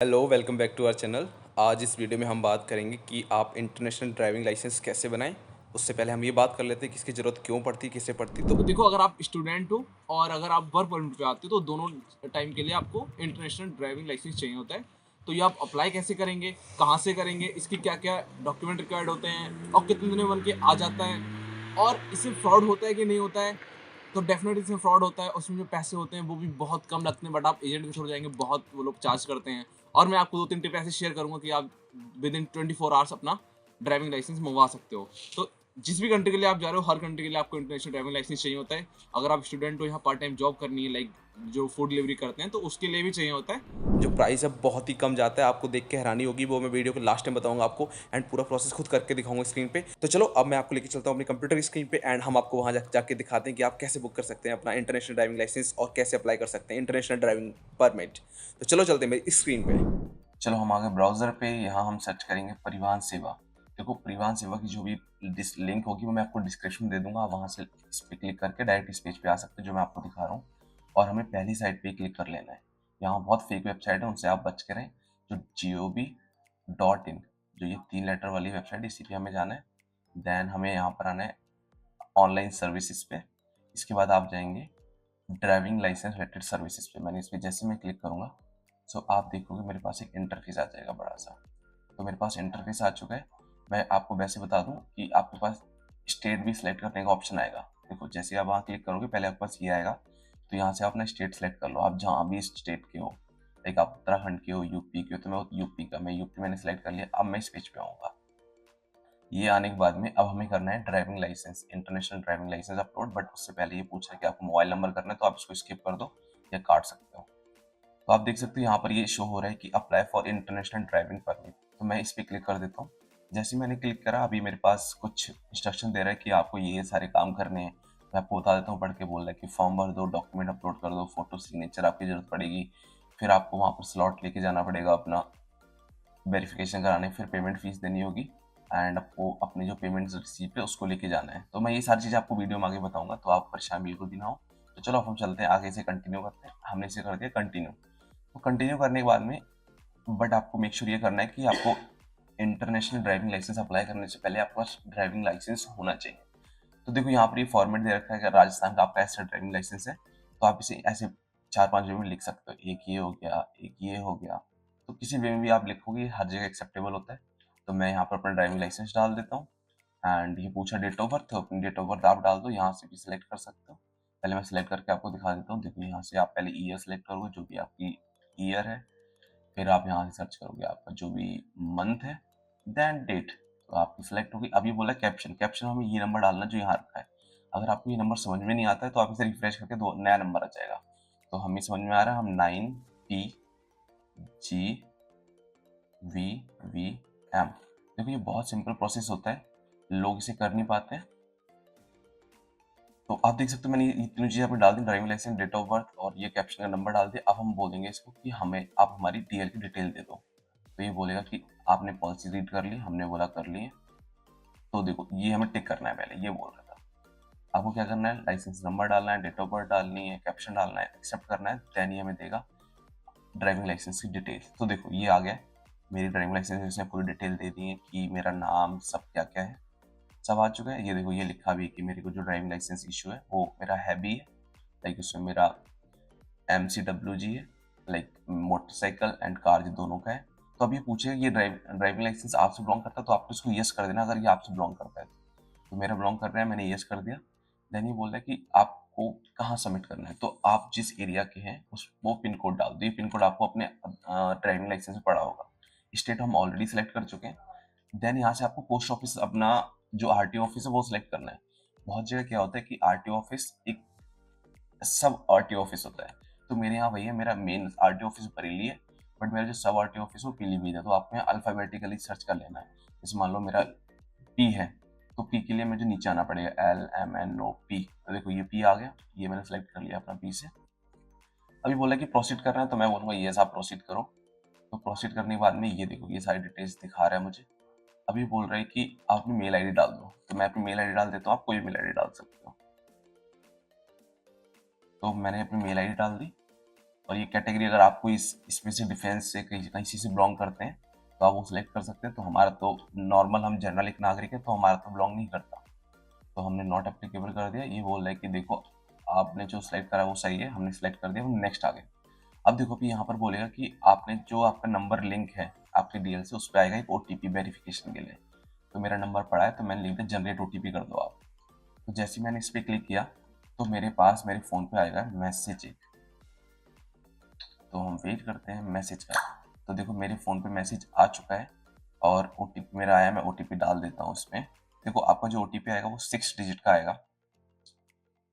Hello, welcome back to our channel. आज इस video में हम बात करेंगे कि आप इंटरनेशनल ड्राइविंग लाइसेंस कैसे बनाएं। उससे पहले हम ये बात कर लेते हैं कि इसकी ज़रूरत क्यों पड़ती है, किससे पड़ती है। तो देखो, अगर आप स्टूडेंट हो और अगर आप वर्क परमिट पे आते हो तो दोनों टाइम के लिए आपको इंटरनेशनल ड्राइविंग लाइसेंस चाहिए होता है। तो ये आप अप्लाई कैसे करेंगे, कहाँ से करेंगे, इसकी क्या क्या डॉक्यूमेंट रिक्वायर्ड होते हैं और कितने दिन में बन के आ जाता है, और इससे फ्रॉड होता है कि नहीं होता है। तो डेफिनेटली इसमें फ्रॉड होता है, उसमें जो पैसे होते हैं वो भी बहुत कम लगते हैं, बट आप एजेंट के थ्रू जाएंगे बहुत वो लोग चार्ज करते हैं। और मैं आपको 2-3 टिप ऐसे शेयर करूंगा कि आप विद इन 24 आवर्स अपना ड्राइविंग लाइसेंस मंगवा सकते हो। तो जिस भी कंट्री के लिए आप जा रहे हो, हर कंट्री के लिए आपको इंटरनेशनल ड्राइविंग लाइसेंस चाहिए होता है। अगर आप स्टूडेंट हो, यहाँ पार्ट टाइम जॉब करनी है, लाइक जो फूड डिलीवरी करते हैं, तो उसके लिए भी चाहिए होता है। जो प्राइस है बहुत ही कम जाता है, आपको देख के हैरानी होगी। वो मैं वीडियो के लास्ट में बताऊंगा आपको, एंड पूरा प्रोसेस खुद करके दिखाऊंगा स्क्रीन पे। तो चलो अब मैं आपको लेके चलता हूँ अपनी कंप्यूटर स्क्रीन पे, एंड हम आपको वहाँ जाके दिखाते हैं कि आप कैसे बुक कर सकते हैं अपना इंटरनेशनल ड्राइविंग लाइसेंस और कैसे अप्लाई कर सकते हैं इंटरनेशनल ड्राइविंग परमिट। तो चलो चलते हैं मेरी स्क्रीन पे। चलो हम आ गए ब्राउज़र पे। यहाँ हम सर्च करेंगे परिवहन सेवा। देखो, परिवहन सेवा की जो भी लिंक होगी वो मैं आपको डिस्क्रिप्शन में दे दूंगा। वहाँ से इस पे क्लिक करके डायरेक्ट इस पेज पे आ सकते हैं जो मैं आपको दिखा रहा हूँ। और हमें पहली साइट पे क्लिक कर लेना है। यहाँ बहुत फेक वेबसाइट है, उनसे आप बच के रहें। जो gov.in, जो ये 3 लेटर वाली वेबसाइट, इसी पे हमें जाना है। देन हमें यहाँ पर आना है ऑनलाइन सर्विसेज पे। इसके बाद आप जाएंगे ड्राइविंग लाइसेंस रिलेटेड सर्विसेज पे। मैंने इस पे जैसे मैं क्लिक करूँगा, सो आप देखोगे मेरे पास एक इंटरफेस आ जाएगा बड़ा सा। तो मेरे पास इंटरफेस आ चुका है। मैं आपको वैसे बता दूं कि आपके पास स्टेट भी सिलेक्ट करने का ऑप्शन आएगा। देखो, जैसे आप वहाँ क्लिक करोगे पहले आपके पास ये आएगा। तो यहाँ से आप अपना स्टेट सेलेक्ट कर लो, आप जहाँ भी स्टेट के हो। लाइक आप उत्तराखंड के हो, यूपी के हो, तो मैं यूपी का, मैं यूपी मैंने सेलेक्ट कर लिया। अब मैं इस पेज पे आऊँगा। ये आने के बाद में अब हमें करना है driving licence, international driving licence upload. But उससे पहले ये पूछ रहा है कि आपको मोबाइल नंबर करना है, तो आप इसको स्किप कर दो या काट सकते हो। तो आप देख सकते हो यहाँ पर ये शो हो रहा है कि apply for international driving permit. तो मैं इस पर क्लिक कर देता हूँ। जैसे ही मैंने क्लिक करा, अभी मेरे पास कुछ इंस्ट्रक्शन दे रहा है कि आपको ये सारे काम करने हैं। मैं आपको बता देता हूँ, पढ़ के बोल रहा है कि फॉर्म भर दो, डॉक्यूमेंट अपलोड कर दो, फोटो सिग्नेचर आपकी जरूरत पड़ेगी। फिर आपको वहाँ पर स्लॉट लेके जाना पड़ेगा अपना वेरिफिकेशन कराने, फिर पेमेंट फीस देनी होगी। एंड आपको अपनी जो पेमेंट रिसीप्ट है उसको लेके जाना है। तो मैं ये सारी चीज़ें आपको वीडियो में आगे बताऊंगा, तो आप परेशान बिल्कुल भी ना हो। तो चलो अब हम चलते हैं आगे से, कंटिन्यू करते हैं। हमने इसे कर दिया कंटिन्यू। तो कंटिन्यू करने के बाद में, बट आपको मेक श्योर ये करना है कि आपको इंटरनेशनल ड्राइविंग लाइसेंस अप्लाई करने से पहले आपके पास ड्राइविंग लाइसेंस होना चाहिए। तो देखो, यहाँ पर ये फॉर्मेट दे रखा है कि राजस्थान का आपका ऐसा ड्राइविंग लाइसेंस है, तो आप इसे ऐसे 4-5 वे में लिख सकते हो। एक ये हो गया, एक ये हो गया। तो किसी वे में भी आप लिखोगे, हर जगह एक्सेप्टेबल होता है। तो मैं यहाँ पर अपना ड्राइविंग लाइसेंस डाल देता हूँ। एंड ये पूछा डेट ऑफ बर्थ, तो अपनी डेट ऑफ बर्थ आप डाल दो, यहाँ से भी सिलेक्ट कर सकते हो। पहले मैं सिलेक्ट करके आपको दिखा देता हूँ। देखो, यहाँ से आप पहले ईयर सेलेक्ट करोगे, जो भी आपकी ईयर है। फिर आप यहाँ से सर्च करोगे आपका जो भी मंथ है, देन डेट। तो आपकी सिलेक्ट होगी। अभी बोला कैप्शन, कैप्शन हमें ये नंबर डालना जो यहाँ रखा है। अगर आपको ये नंबर समझ में नहीं आता है तो आप इसे रिफ्रेश करके दो नया नंबर आ जाएगा। तो हमें समझ में आ रहा है, हम 9PGVVM। देखो, ये बहुत सिंपल प्रोसेस होता है, लोग इसे कर नहीं पाते हैं। तो आप देख सकते हो मैंने ये तीनों चीज़ यहाँ पे डाल दी, driving license, date of birth और ये कैप्शन का नंबर डाल दिया। अब हम बोलेंगे इसको कि हमें आप हमारी डीएल की डिटेल दे दो। तो ये बोलेगा कि आपने पॉलिसी रीड कर ली, हमने बोला कर लिए। तो देखो, ये हमें टिक करना है, पहले ये बोल रहा था। आपको क्या करना है, लाइसेंस नंबर डालना है, डेट ऑफ बर्थ डालनी है, कैप्शन डालना है, एक्सेप्ट करना है। देन ये हमें देगा ड्राइविंग लाइसेंस की डिटेल। तो देखो, ये आ गया मेरी ड्राइविंग लाइसेंस, इसने पूरी डिटेल दे दी है कि मेरा नाम सब क्या क्या है, सब आ चुका है। ये देखो, ये लिखा भी है कि मेरे को जो ड्राइविंग लाइसेंस इशू है वो मेरा हैवी है। लाइक उसमें मेरा MCWG है, लाइक मोटरसाइकिल एंड कार, ये दोनों का है। तो अब ये पूछेगा ये ड्राइविंग लाइसेंस आपसे बिलोंग करता है, तो आपको इसको यस कर देना अगर ये आपसे बिलोंग करता है। तो मेरा बिलोंग कर रहा है, मैंने यस कर दिया। देन ये बोल रहा है कि आपको कहाँ सबमिट करना है। तो आप जिस एरिया के हैं उस वो पिन कोड डाल दो। ये पिन कोड आपको अपने ड्राइविंग लाइसेंस में पड़ा होगा। स्टेट हम ऑलरेडी सेलेक्ट कर चुके हैं। देन यहाँ से आपको पोस्ट ऑफिस, अपना जो RTO ऑफिस है वो सिलेक्ट करना है। बहुत जगह क्या होता है कि RTO ऑफिस एक सब RTO ऑफिस होता है। तो मेरे यहाँ वही है, मेरा मेन RTO ऑफिस बरेली है, बट मेरा जो सब RTO ऑफिस है वो पीलीभीत है। तो आपको यहाँ अल्फाबेटिकली सर्च कर लेना है। जैसे मान लो मेरा P है, तो P के लिए मुझे नीचे आना पड़ेगा, LMNOP। तो देखो, ये P आ गया, ये मैंने सेलेक्ट कर लिया अपना P से। अभी बोला कि प्रोसीड करना है, तो मैं बोलूँगा यस आप प्रोसीड करो। तो प्रोसीड करने के बाद में ये देखो, ये सारी डिटेल्स दिखा रहा है मुझे। अभी बोल रहा है कि आप अपनी मेल आईडी डाल दो। तो मैं अपनी मेल आईडी डाल देता हूँ, आप कोई मेल आईडी डाल सकते हो। तो मैंने अपनी मेल आईडी डाल दी। और ये कैटेगरी अगर आपको इसमें से डिफेंस से कहीं कहीं से बिलोंग करते हैं तो आप वो सिलेक्ट कर सकते हैं। तो हमारा तो नॉर्मल, हम जनरल एक नागरिक है तो हमारा तो बिलोंग नहीं करता, तो हमने नॉट एप्लीकेबल कर दिया। ये बोल रहा है कि देखो आपने जो सिलेक्ट करा वो सही है, हमने सिलेक्ट कर दिया, हम नेक्स्ट आ गए। अब देखो कि यहाँ पर बोलेगा कि आपने जो आपका नंबर लिंक है आपके डीएल से, उस पर आएगा एक ओटीपी वेरिफिकेशन के लिए। तो मेरा नंबर पड़ा है तो मैंने लिख दिया जनरेट ओटीपी कर दो आप। तो जैसे ही मैंने इस पर क्लिक किया तो मेरे पास मेरे फ़ोन पे आएगा मैसेज एक। तो हम वेट करते हैं मैसेज का। तो देखो मेरे फ़ोन पे मैसेज आ चुका है और ओटीपी मेरा आया, मैं ओटीपी डाल देता हूँ इसमें। देखो आपका जो ओटीपी आएगा वो 6 डिजिट का आएगा,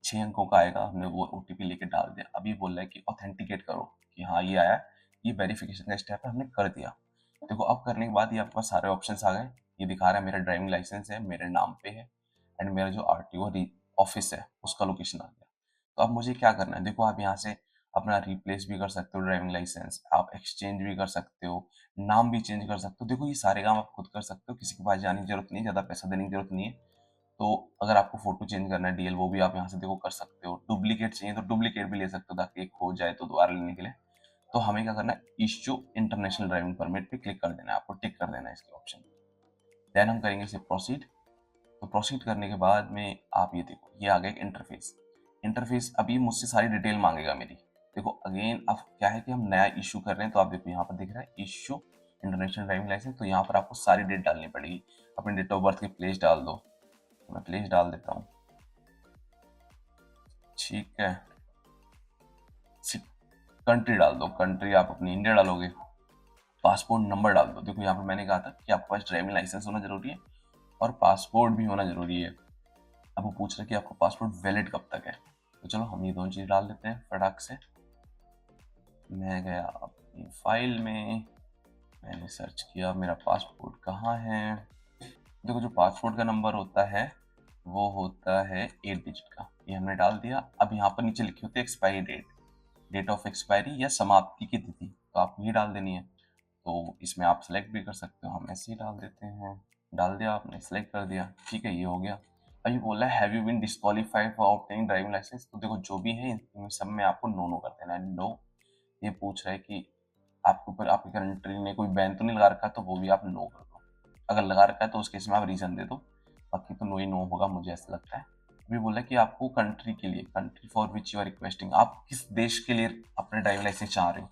6 अंकों का आएगा। हमने वो ओटीपी लेके डाल दिया। अब ये बोल रहा है कि ऑथेंटिकेट करो कि हाँ ये आया, ये वेरिफिकेशन का स्टेप है, हमने कर दिया। देखो अब करने के बाद ये आपके पास सारे ऑप्शंस आ गए। ये दिखा रहा है मेरा ड्राइविंग लाइसेंस है, मेरे नाम पे है, एंड मेरा जो आरटीओ ऑफिस है उसका लोकेशन आ गया। तो अब मुझे क्या करना है, देखो आप यहाँ से अपना रिप्लेस भी कर सकते हो ड्राइविंग लाइसेंस, आप एक्सचेंज भी कर सकते हो, नाम भी चेंज कर सकते हो। देखो ये सारे काम आप खुद कर सकते हो, किसी के पास जाने की जरूरत नहीं है, ज़्यादा पैसा देने की जरूरत नहीं है। तो अगर आपको फोटो चेंज करना है डीएल, वो भी आप यहाँ से देखो कर सकते हो। डुप्लीकेट चाहिए तो डुप्लीकेट भी ले सकते हो ताकि एक खो जाए तो दोबारा लेने के लिए। तो हमें क्या करना है, इश्यू इंटरनेशनल ड्राइविंग परमिट पे क्लिक कर देना है, आपको टिक कर देना है इसके ऑप्शन। देन हम करेंगे इसे प्रोसीड। तो प्रोसीड करने के बाद में आप ये देखो ये आ गया एक इंटरफेस। इंटरफेस अभी मुझसे सारी डिटेल मांगेगा मेरी। देखो अगेन अब क्या है कि हम नया इशू कर रहे हैं, तो आप देखो यहाँ पर दिख रहा है इशू इंटरनेशनल ड्राइविंग लाइसेंस। तो यहाँ पर आपको सारी डेट डालनी पड़ेगी, अपनी डेट ऑफ बर्थ की प्लेस डाल दो। तो मैं प्लेस डाल देता हूँ, ठीक है। कंट्री डाल दो, कंट्री आप अपनी इंडिया डालोगे। पासपोर्ट नंबर डाल दो। देखो यहाँ पर मैंने कहा था कि आपके पास ड्राइविंग लाइसेंस होना जरूरी है और पासपोर्ट भी होना जरूरी है। अब वो पूछ रहा है कि आपका पासपोर्ट वैलिड कब तक है। तो चलो हम ये दोनों चीज़ डाल देते हैं फटाक से। मैं गया अपनी फाइल में, मैंने सर्च किया मेरा पासपोर्ट कहाँ है। देखो जो पासपोर्ट का नंबर होता है वो होता है 8 डिजिट का, ये हमने डाल दिया। अब यहाँ पर नीचे लिखी होती है expiry date, date of expiry या समाप्ति की तिथि, तो आपको ये डाल देनी है। तो इसमें आप सेलेक्ट भी कर सकते हो, हम ऐसे ही डाल देते हैं। डाल दिया आपने, सेलेक्ट कर दिया, ठीक है ये हो गया। अब ये बोल रहा है have you been disqualified for obtaining driving licence. तो देखो जो भी है इनमें सब में आपको नो नो कर देना है। नो, ये पूछ रहा है कि आपके ऊपर आपकी कंट्री ने कोई बैन तो नहीं लगा रखा, तो वो भी आप नो कर दो। अगर लगा रखा है तो उस केस में आप रीजन दे दो, बाकी तो नो ही नो होगा मुझे ऐसा लगता है। अभी बोला कि आपको कंट्री के लिए, country for which you are requesting, आप किस देश के लिए अपने ड्राइविंग लाइसेंस चाह रहे हो।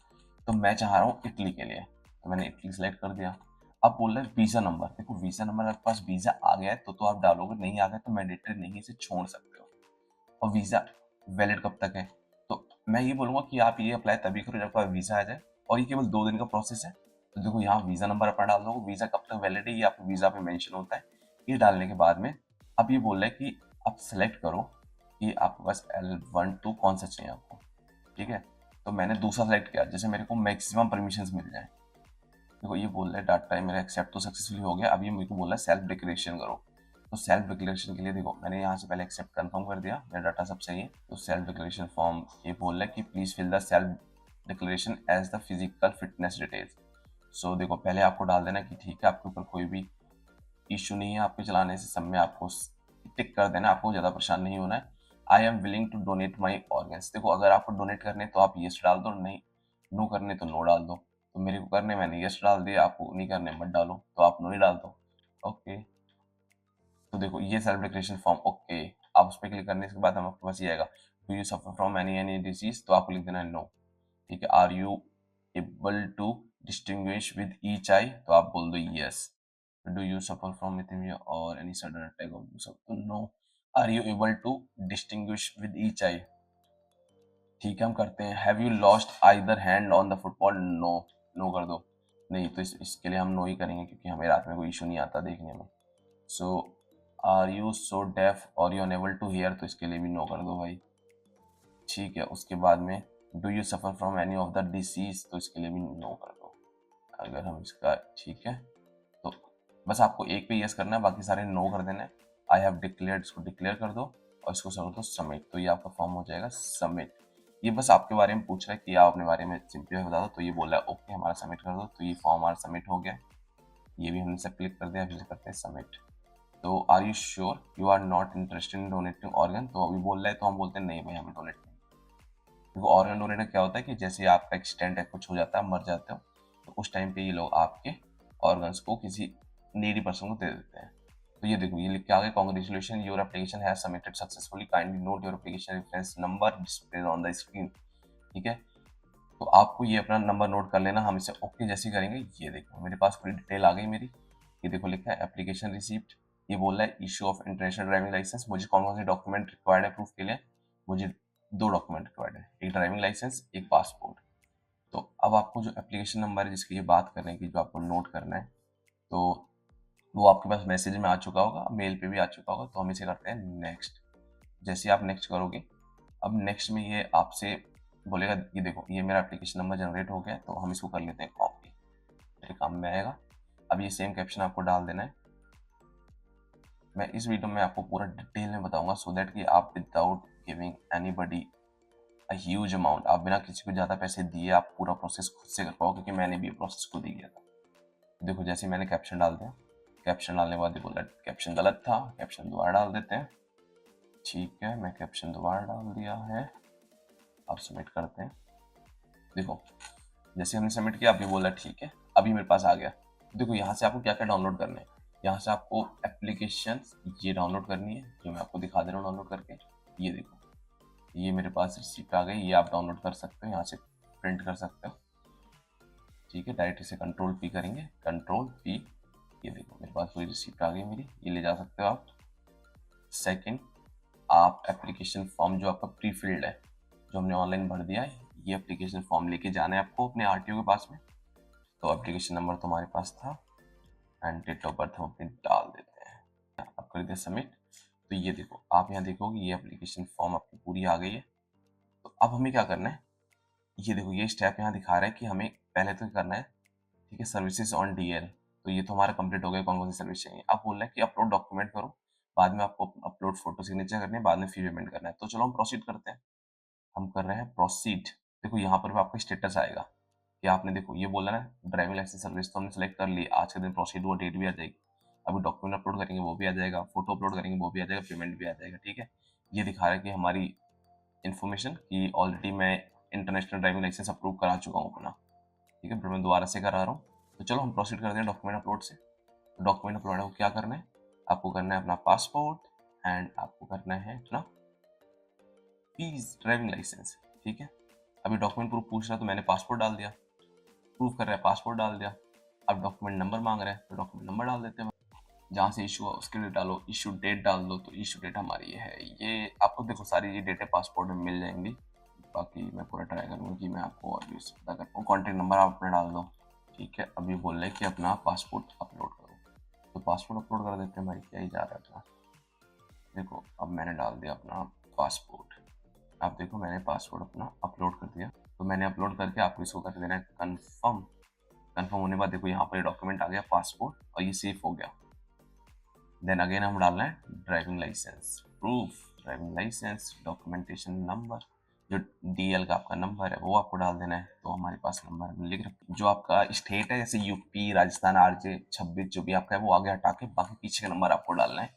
तो मैं चाह रहा हूँ इटली के लिए, तो मैंने इटली सेलेक्ट कर दिया। अब बोल रहा है वीज़ा नंबर। देखो वीज़ा नंबर आपके पास वीज़ा आ गया है तो आप डालोगे, नहीं आ गया तो मैंडेटरी नहीं, इसे छोड़ सकते हो। और वीज़ा वैलिड कब तक है, तो मैं ये बोलूँगा कि आप ये अप्लाई तभी करो जब आपका वीज़ा आ जाए, और ये केवल 2 दिन का प्रोसेस है। तो देखो यहाँ वीज़ा नंबर अपना डाल दो, वीज़ा कब तक वैलिड है ये आपको वीज़ा पे मेंशन होता है। ये डालने के बाद में अब ये बोल रहा है कि आप सेलेक्ट करो कि आपके पास L1 2 कौन सा चाहिए आपको, ठीक है। तो मैंने दूसरा सेलेक्ट किया जैसे मेरे को मैक्सिमम परमिशंस मिल जाए। देखो ये बोल रहा है डाटा मेरा एक्सेप्ट तो सक्सेसफुली हो गया। अब ये मेरे को बोल रहा है सेल्फ डिक्लेरेशन करो। तो सेल्फ डिक्लेरेशन के लिए देखो मैंने यहाँ से पहले एक्सेप्ट कंफर्म कर दिया, मेरा डाटा सब सही है। तो सेल्फ डिक्लेरेशन फॉर्म ये बोल रहा है कि please fill the self declaration as the physical fitness details. So देखो पहले आपको डाल देना कि ठीक है आपके ऊपर कोई भी इशू नहीं है आपके चलाने से, सब में आपको टिक कर देना, आपको ज़्यादा परेशान नहीं होना है। I am willing to donate my organs. देखो अगर आपको डोनेट करने तो आप येस डाल दो, नहीं नो करने तो नो डाल दो। तो मेरे को करने मैंने येस डाल दिया, आपको नहीं करने मत डालो, तो आप नो ही डाल दो। ओके, तो देखो ये सेल्फ डिक्लेरेशन फॉर्म ओके। आप उस पर क्लिक करने के बाद आपके पास ये आएगा do you suffer from any disease, तो आपको लिख देना है नो, ठीक है। Are you able to distinguish with each eye, तो आप बोल दो yes. Do you suffer from anemia और एनी सडन अटैक ऑफ सब, तो no. Are you able to distinguish with each eye, ठीक है हम करते हैं। Have you lost either hand on the football, no, no कर दो। नहीं तो इसके लिए हम नो ही करेंगे क्योंकि हमें रात में कोई इशू नहीं आता देखने में। सो आर यू सो डेफ और यू अनेबल टू हियर, तो इसके लिए भी नो कर दो भाई, ठीक है। उसके बाद में do you suffer from any of the disease, तो इसके लिए भी नो कर दो। अगर हम इसका ठीक है तो बस आपको एक पे यस करना है, बाकी सारे नो कर देना है। आई हैव डिक्लेयर्ड, इसको डिक्लेयर कर दो और इसको कर दो सबमिट, तो ये आपका फॉर्म हो जाएगा सबमिट। ये बस आपके बारे में पूछ रहा है कि आप अपने बारे में सिंपली बता दो, तो ये बोल रहा है ओके हमारा सबमिट कर दो। तो ये फॉर्म हमारा सबमिट हो गया, ये भी हमने सब क्लिक कर दिया, फिर करते हैं सबमिट। तो are you sure you are not interested in donating organ, तो अभी बोल रहा है तो हम बोलते हैं नहीं भाई हमें डोनेट नहीं। देखो ऑर्गन डोनेटर क्या होता है कि जैसे आपका एक्सीडेंट है, कुछ हो जाता है, मर जाते हो, तो उस टाइम पे ये लोग आपके ऑर्गन्स को किसी नीडी पर्सन को दे देते हैं। तो ये देखो ये लिख के आ गया, congratulation your application has submitted successfully, kindly not your application reference number displayed on the screen. ठीक है, तो आपको ये अपना नंबर नोट कर लेना, हम इसे ओके जैसे ही करेंगे। ये देखो मेरे पास पूरी डिटेल आ गई मेरी। ये देखो लिखा है एप्लीकेशन रिसीप्ट, ये बोल रहा है issue of international driving licence. मुझे कौन कौन से डॉक्यूमेंट रिक्वायर्ड है प्रूफ के लिए? मुझे 2 डॉक्यूमेंट रिक्वायर्ड है, एक ड्राइविंग लाइसेंस, एक पासपोर्ट। तो अब आपको जो एप्लीकेशन नंबर है जिसकी ये बात करने की, जो आपको नोट करना है, तो वो आपके पास मैसेज में आ चुका होगा, मेल पे भी आ चुका होगा। तो हम इसे करते हैं नेक्स्ट। जैसे ही आप नेक्स्ट करोगे, अब नेक्स्ट में ये आपसे बोलेगा, ये देखो ये मेरा एप्लीकेशन नंबर जनरेट हो गया है, तो हम इसको कर लेते हैं कॉपी, मेरे काम में आएगा। अब ये सेम कैप्शन आपको डाल देना है। मैं इस वीडियो में आपको पूरा डिटेल में बताऊंगा, सो दैट कि आप without giving anybody a huge amount, आप बिना किसी को ज़्यादा पैसे दिए आप पूरा प्रोसेस खुद से कर पाओ, क्योंकि मैंने भी ये प्रोसेस खुद ही किया था। देखो जैसे मैंने कैप्शन डाल दिया, कैप्शन डालने के बाद ये बोला कैप्शन गलत था, कैप्शन दोबारा डाल देते हैं। ठीक है, मैं कैप्शन दोबारा डाल दिया है, अब सबमिट करते हैं। देखो जैसे हमने सबमिट किया, अभी बोला ठीक है, अभी मेरे पास आ गया। देखो यहाँ से आपको क्या क्या डाउनलोड करना है। यहाँ से आपको एप्लीकेशन ये डाउनलोड करनी है, जो मैं आपको दिखा दे रहा हूँ डाउनलोड करके। ये देखो ये मेरे पास रिसिप्ट आ गई, ये आप डाउनलोड कर सकते हो, यहाँ से प्रिंट कर सकते हो। ठीक है, डायरेक्ट इसे कंट्रोल पी करेंगे, कंट्रोल पी। ये देखो मेरे पास पूरी रिसिप्ट आ गई मेरी, ये ले जा सकते हो आप। सेकंड, आप एप्लीकेशन फॉर्म जो आपका प्री फिल्ड है, जो हमने ऑनलाइन भर दिया है, ये एप्लीकेशन फॉर्म लेके जाना है आपको अपने आरटीओ के पास में। तो एप्लीकेशन नंबर तो हमारे पास था एंड डेट ऑफ बर्थ हम अपनी डाल देते हैं, आप कर देते सबमिट। तो ये देखो आप यहाँ देखोगे ये एप्लीकेशन फॉर्म आपकी पूरी आ गई है। तो अब हमें क्या करना है, ये देखो ये स्टेप यहाँ दिखा रहा है कि हमें पहले तो करना है, ठीक है, सर्विसेज ऑन डीएल। तो ये तो हमारा कंप्लीट हो गया, कौन कौन सी सर्विस चाहिए। अब बोल रहा है कि अपलोड डॉक्यूमेंट करो, बाद में आपको अपलोड फोटो सिग्नेचर करने है, बाद में फी पेमेंट करना है। तो चलो हम प्रोसीड करते हैं, हम कर रहे हैं प्रोसीड। देखो यहाँ पर भी आपका स्टेटस आएगा कि आपने, देखो ये बोला ना ड्राइविंग लाइसेंस सर्विस तो हमने सेलेक्ट कर ली, आज के दिन प्रोसीड हुआ, डेट भी आ जाएगी। अभी डॉक्यूमेंट अपलोड करेंगे वो भी आ जाएगा, फोटो अपलोड करेंगे वो भी आ जाएगा, पेमेंट भी आ जाएगा। ठीक है, ये दिखा रहा है कि हमारी इन्फॉर्मेशन कि ऑलरेडी मैं इंटरनेशनल ड्राइविंग लाइसेंस अप्रूव करा चुका हूँ अपना। ठीक है, फिर मैं दोबारा से करा रहा हूँ। तो चलो हम प्रोसीड करते हैं डॉक्यूमेंट अपलोड से। डॉक्यूमेंट अपलोड है, क्या करना है, आपको करना है अपना पासपोर्ट एंड आपको करना है अपना प्लीज ड्राइविंग लाइसेंस। ठीक है, अभी डॉक्यूमेंट प्रूफ पूछ रहा है तो मैंने पासपोर्ट डाल दिया, प्रूफ कर रहा है पासपोर्ट डाल दिया। अब डॉक्यूमेंट नंबर मांग रहा है तो डॉक्यूमेंट नंबर डाल देते हैं, जहाँ से इशू हुआ उसके डेट डालो, इशू डेट डाल दो। तो इशू डेट हमारी ये है, ये आपको देखो सारी ये डेटें पासपोर्ट में मिल जाएंगी। बाकी मैं पूरा ट्राई करूँगा कि मैं आपको और भी उससे पता कर पाऊँ। कॉन्टैक्ट नंबर आप अपना डाल दो। ठीक है, अभी बोल रहे हैं कि अपना पासपोर्ट अपलोड करो, तो पासपोर्ट अपलोड कर देते हैं भाई, क्या ही जा रहा है अपना। देखो अब मैंने डाल दिया अपना पासपोर्ट, आप देखो मैंने पासपोर्ट अपना अपलोड कर दिया। तो मैंने अपलोड करके आपको इसको कर देना है कन्फर्म। कन्फर्म होने के बाद देखो यहाँ पर डॉक्यूमेंट आ गया पासपोर्ट और ये सेव हो गया। देन अगेन हम डालना है driving licence proof, driving licence documentation number, जो डीएल का आपका नंबर है वो आपको डाल देना है। तो हमारे पास नंबर हमने लिख रखा, जो आपका स्टेट है जैसे यूपी, राजस्थान, आरजे 26 जो भी आपका है वो आगे हटा के बाकी पीछे का नंबर आपको डालना है,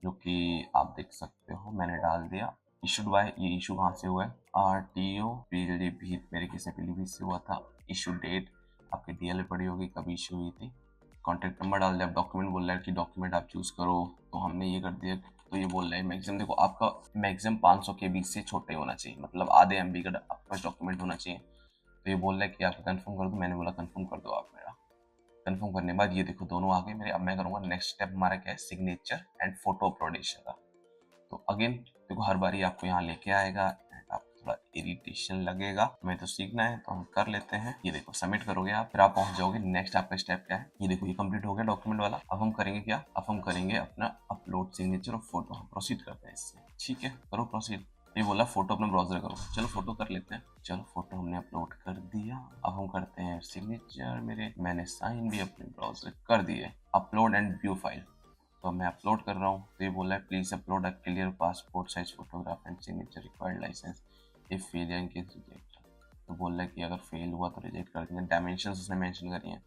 जो कि आप देख सकते हो मैंने डाल दिया। इशूड बाय, ये इशू कहाँ से हुआ है, आरटीओ पीलीभीत, मेरे केस में पीलीभीत से हुआ था। इशू डेट आपके डीएल में पड़ी होगी कब इशू हुई थी। कॉन्टैक्ट नंबर डाल दिया। अब डॉक्यूमेंट बोल रहा है कि डॉक्यूमेंट आप चूज़ करो, तो हमने ये कर दिया। तो ये बोल रहा है मैक्सिमम, देखो आपका मैक्सिमम 500 KB से छोटे होना चाहिए, मतलब आधे MB का आपके पास डॉक्यूमेंट होना चाहिए। तो ये बोल रहा है कि आप कंफर्म कर दो, मैंने बोला कंफर्म कर दो आप मेरा। कंफर्म करने के बाद ये देखो दोनों आ गए मेरे। अब मैं करूँगा नेक्स्ट स्टेप, हमारा क्या है, सिग्नेचर एंड फोटो अपलोडेशन का। तो अगेन देखो हर बारी आपको यहाँ लेके आएगा एंड आपको थोड़ा इरिटेशन लगेगा, हमें तो सीखना है तो हम कर लेते हैं। ये देखो सबमिट करोगे आप, फिर आप पहुंच जाओगे नेक्स्ट आपका स्टेप क्या है। ये देखो ये कंप्लीट हो गया डॉक्यूमेंट वाला। अब हम करेंगे क्या, अब हम करेंगे अपना अपलोड सिग्नेचर और फोटो, हम प्रोसीड करते हैं इससे। ठीक है, करो प्रोसीड। ये बोला फोटो अपना ब्राउजर करो, चलो फोटो कर लेते हैं। चलो फोटो हमने अपलोड कर दिया, अब हम करते हैं सिग्नेचर। मेरे मैंने साइन भी अपने ब्राउजर कर दिए। अपलोड एंड व्यू फाइल, तो मैं अपलोड कर रहा हूँ। तो ये बोला है please upload a clear passport size photograph and signature required licence if failure in case reject. तो बोल रहा है कि अगर फेल हुआ तो रिजेक्ट कर देंगे। डायमेंशंस उसने मेंशन करी हैं,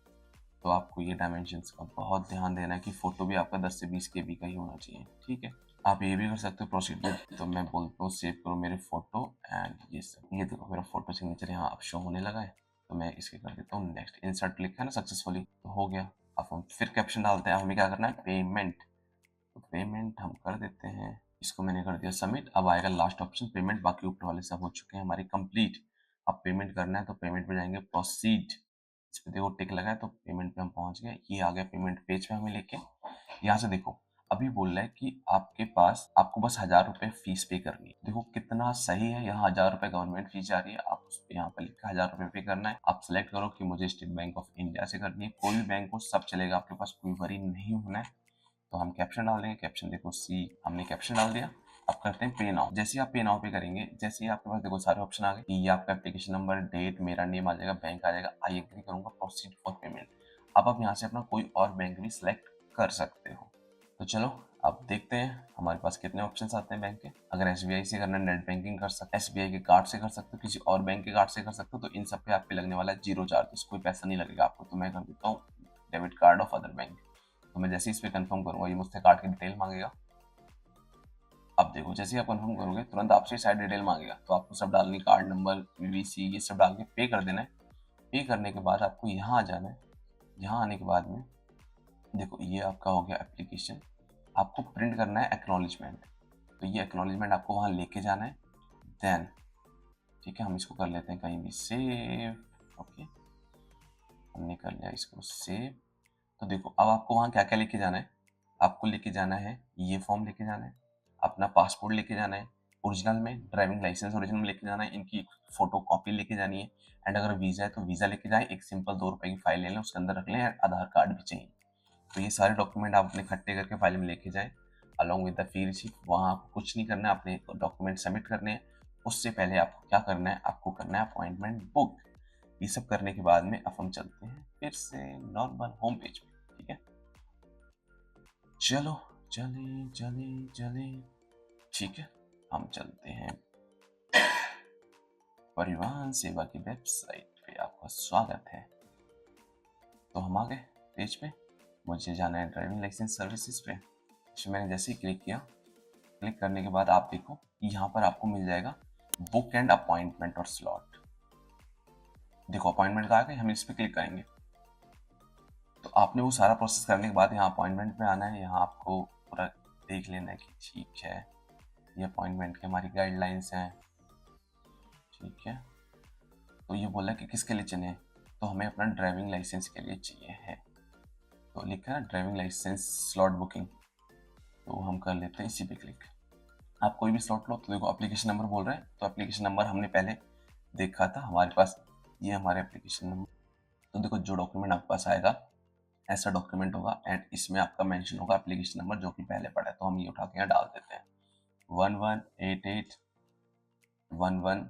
तो आपको ये डायमेंशंस का बहुत ध्यान देना है कि फोटो भी आपका 10 से 20 KB का ही होना चाहिए। ठीक है, आप ये भी कर सकते हो प्रोसीड विद, तो मैं बोलता हूँ सेव करो मेरे फोटो एंड ये सब। ये देखो मेरा फोटो सिग्नेचर यहाँ अब शो होने लगा है, तो मैं इसके कर देता हूँ नेक्स्ट। इंसर्ट क्लिक है ना सक्सेसफुली, तो हो गया। अब हम फिर कैप्शन डालते हैं। हमें क्या करना है, पेमेंट। तो पेमेंट हम कर देते हैं, इसको मैंने कर दिया सबमिट। अब आएगा लास्ट ऑप्शन पेमेंट, बाकी ऊपर वाले सब हो चुके हैं हमारे कंप्लीट। अब पेमेंट करना है तो पेमेंट पे जाएंगे, प्रोसीड। इस पे देखो टिक लगा है तो पेमेंट पे हम पहुंच गए। ये आ गया पेमेंट पेज पे हमें लेके। यहाँ से देखो अभी बोल रहा है कि आपके पास आपको बस 1000 रुपये फीस पे करनी है। देखो कितना सही है, यहाँ 1000 रुपये गवर्नमेंट फीस जा रही है, आप उस पे यहाँ पे लिखा 1000 रुपये पे करना है। आप सिलेक्ट करो कि मुझे स्टेट बैंक ऑफ इंडिया से करनी है, कोई भी बैंक हो सब चलेगा, आपके पास कोई वरी नहीं होना है। तो हम कैप्शन डाल देंगे, कैप्शन देखो सी, हमने कैप्शन डाल दिया। अब करते हैं पे नाउ। जैसे ही आप पे नाउ पे करेंगे, जैसे ही आपके पास देखो सारे ऑप्शन आ गए, ये आपका एप्लीकेशन नंबर, डेट, मेरा नेम आ जाएगा, बैंक आ जाएगा। आई एग्री करूंगा, प्रोसीड फॉर पेमेंट। अब आप यहाँ से अपना कोई और बैंक भी सिलेक्ट कर सकते हो। तो चलो अब देखते हैं हमारे पास कितने ऑप्शंस आते हैं बैंक के। अगर एसबीआई से करना है नेट बैंकिंग कर सकते, एसबीआई के कार्ड से कर सकते हो, किसी और बैंक के कार्ड से कर सकते हो। तो इन सब पे आपके लगने वाला है 0 चार्जेस, कोई पैसा नहीं लगेगा आपको। तो मैं कर देता हूँ debit card of other bank. तो मैं जैसे ही इस पर कंफर्म करूंगा, ये मुझसे कार्ड की डिटेल मांगेगा। अब देखो जैसे ही आप कंफर्म करोगे तुरंत आपसे साइड डिटेल मांगेगा, तो आपको सब डालनी, कार्ड नंबर, वीवीसी, ये सब डाल के पे कर देना है। पे करने के बाद आपको यहाँ आ जाना है। यहाँ आने के बाद में देखो ये आपका हो गया एप्लीकेशन। आपको प्रिंट करना है एक्नॉलेजमेंट, तो ये एक्नॉलेजमेंट आपको वहाँ लेके जाना है। देन ठीक है, हम इसको कर लेते हैं कहीं भी सेव। ओके, हमने कर लिया इसको सेव। तो देखो अब आपको वहाँ क्या क्या लेके जाना है। आपको लेके जाना है ये फॉर्म लेके जाना है, अपना पासपोर्ट लेके जाना है ओरिजिनल में, ड्राइविंग लाइसेंस ओरिजिनल में लेके जाना है, इनकी फोटो कॉपी लेके जानी है। एंड अगर वीज़ा है तो वीज़ा लेके जाए, एक सिंपल 2 रुपए की फाइल ले लें, उसके अंदर रख लें, एंड आधार कार्ड भी चाहिए। तो ये सारे डॉक्यूमेंट आप अपने इकट्ठे करके फाइल में लेके जाएं along with the fee receipt. वहाँ आपको कुछ नहीं करना है, अपने डॉक्यूमेंट सबमिट करने हैं। उससे पहले आपको क्या करना है, आपको करना है अपॉइंटमेंट बुक। ये सब करने के बाद में अब हम चलते हैं फिर से नॉर्मल होम पेज पे। ठीक है, चलो चले चले चले। ठीक है, हम चलते हैं परिवहन सेवा की वेबसाइट पे। आपका स्वागत है। तो हम आ गए पेज पे। मुझे जाना है ड्राइविंग लाइसेंस सर्विसेज पे। इसमें मैंने जैसे ही क्लिक किया, क्लिक करने के बाद आप देखो यहाँ पर आपको मिल जाएगा बुक एंड अपॉइंटमेंट और स्लॉट। देखो अपॉइंटमेंट का आ गया, हम इस पर क्लिक करेंगे। तो आपने वो सारा प्रोसेस करने के बाद यहाँ अपॉइंटमेंट पे आना है। यहाँ आपको पूरा देख लेना है कि ठीक है ये अपॉइंटमेंट की हमारी गाइडलाइंस हैं। ठीक है, तो ये बोला कि किसके लिए चाहिए, तो हमें अपना ड्राइविंग लाइसेंस के लिए चाहिए है। तो लिखा है ड्राइविंग लाइसेंस स्लॉट बुकिंग, तो हम कर लेते हैं इसी पे क्लिक। आप कोई भी स्लॉट लो। तो देखो एप्लीकेशन नंबर बोल रहे हैं, तो एप्लीकेशन नंबर हमने पहले देखा था हमारे पास, ये हमारे एप्लीकेशन नंबर। तो देखो जो डॉक्यूमेंट आपके पास आएगा ऐसा डॉक्यूमेंट होगा, एंड इसमें आपका मेंशन होगा एप्लीकेशन नंबर जो कि पहले पड़ा है। तो हम ये उठा के यहाँ डाल देते हैं 118811।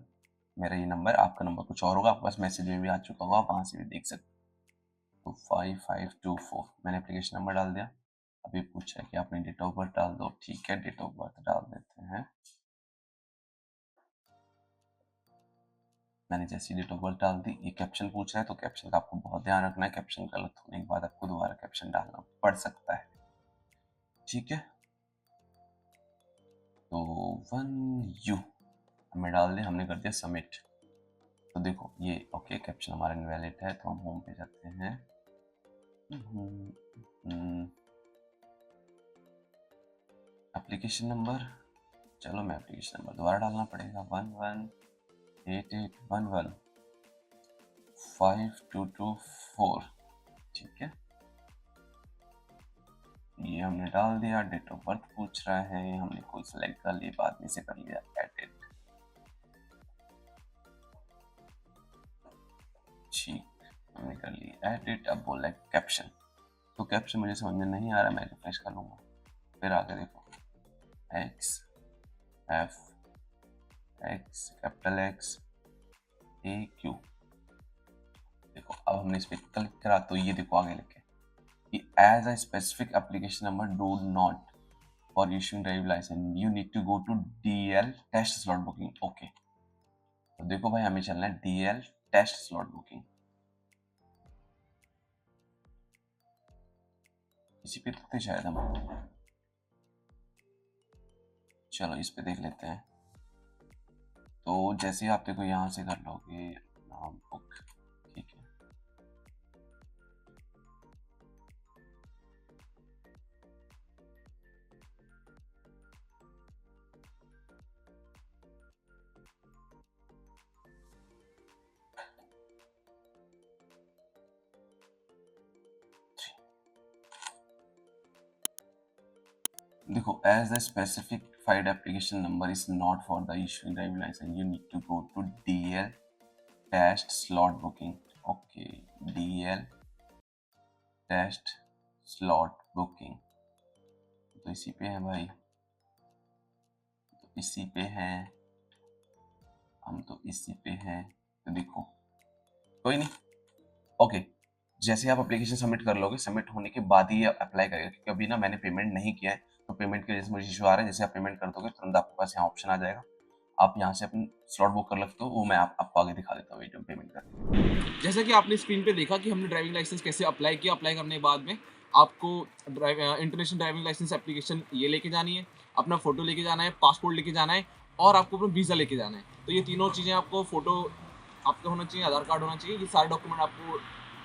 मेरा ये नंबर, आपका नंबर कुछ और होगा, आपके पास मैसेज में भी आ चुका होगा, आप वहाँ से भी देख सकते हो। तो 5524 मैंने एप्लीकेशन नंबर डाल दिया। अभी पूछा है कि आपने डेट ऑफ बर्थ डाल दो। ठीक है, डेट ऑफ बर्थ डाल देते हैं। मैंने जैसी डेट ऑफ बर्थ डाल दी, ये कैप्शन पूछ रहा है, तो कैप्शन का आपको बहुत ध्यान रखना है। कैप्शन गलत होने के बाद आपको दोबारा कैप्शन डालना पड़ सकता है। ठीक है, तो 1U हमने डाल दिया, हमने कर दिया सबमिट। तो देखो ये ओके, कैप्शन हमारा इनवैलिड है, तो हम होम पे जाते हैं। एप्लीकेशन नंबर, चलो मैं एप्लीकेशन नंबर दोबारा डालना पड़ेगा 1188115224। ठीक है, ये हमने डाल दिया। डेट ऑफ बर्थ पूछ रहा है, हमने कोई सेलेक्ट कर लिया, बाद में से कर लिया एडिट। ठीक, हमने कर लिया एडिट। अब बोला है कैप्शन, तो कैप्शन मुझे समझ में नहीं आ रहा, मैं रिफ्रेश कर लूंगा। फिर आगे देखो X F X capital X A Q. देखो अब हमने इस पर क्लिक करा तो ये देखो आगे लिखे कि as a specific application number do not for issuing driving licence you need to go to DL test slot booking. Okay, तो देखो भाई हमें चलना है डीएल टेस्ट स्लॉट बुकिंग। इसी पे तो थे शायद हम। चलो इस पे देख लेते हैं। तो जैसे ही आप देखो यहाँ से कर लोगे नाम बुक, ठीक है। देखो, as the specified application number is not for the issuing driving license, you need to go to DL test slot booking. Okay, DL test slot booking, तो इसी पे है भाई, तो इसी पे हैं हम, तो इसी पे हैं। तो देखो कोई नहीं, ओके। जैसे आप एप्लीकेशन सबमिट कर लोगे, सबमिट होने के बाद ही अप्लाई करेगा, क्योंकि अभी ना मैंने पेमेंट नहीं किया है, तो पेमेंट की वजह से मुझे इशू आ रहा है। जैसे आप पेमेंट कर दोगे तुरंत आपके पास यहाँ ऑप्शन आ जाएगा, आप यहाँ से अपनी स्लॉट बुक कर लगते हो, वो मैं आपको आगे दिखा देता हूँ वीडियो में पेमेंट करके। जैसा कि आपने स्क्रीन पे देखा कि हमने ड्राइविंग लाइसेंस कैसे अप्लाई किया। अप्लाई करने के बाद में आपको इंटरनेशनल ड्राइविंग लाइसेंस एप्लीकेशन ये लेके जानी है, अपना फोटो लेके जाना है, पासपोर्ट लेके जाना है और आपको अपना वीज़ा लेके जाना है। तो ये तीनों चीज़ें आपको, फोटो आपका होना चाहिए, आधार कार्ड होना चाहिए, ये सारे डॉक्यूमेंट आपको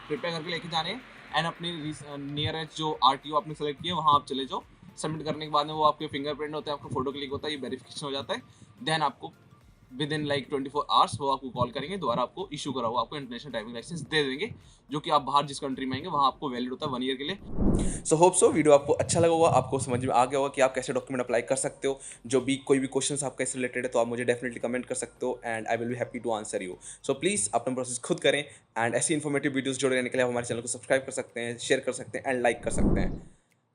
प्रिपेयर करके लेके जाने हैं। एंड अपने नियरेस्ट जो RTO आपने सेलेक्ट किया वहाँ आप चले जाओ। सबमिट करने के बाद में वो आपके फिंगरप्रिंट होता है, आपका फोटो क्लिक होता है, ये वेरिफिकेशन हो जाता है। देन आपको विद इन लाइक 24 आवर्स वो आपको कॉल करेंगे, दोबारा आपको इशू करा हुआ आपको इंटरनेशनल ड्राइविंग लाइसेंस दे देंगे, जो कि आप बाहर जिस कंट्री में आएंगे वहाँ आपको वैलिड होता है 1 ईयर के लिए। सो होप सो वीडियो आपको अच्छा लगा होगा, आपको समझ में आ गया होगा कि आप कैसे डॉक्यूमेंट अप्लाई कर सकते हो। जो भी कोई भी क्वेश्चंस आपका इससे रिलेटेड है तो आप मुझे डेफिनेटली कमेंट कर सकते हो and I will be happy to answer you. So please अपना प्रोसेस खुद करें एंड ऐसी इन्फॉर्मेटिव वीडियोस जोड़े रहने के लिए आप हमारे चैनल को सब्सक्राइब कर सकते हैं, शेयर कर सकते हैं एंड लाइक कर सकते हैं।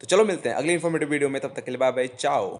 तो चलो मिलते हैं अगली इन्फॉर्मेटिव वीडियो में, तब तक के लिए बाय बाय, चाओ।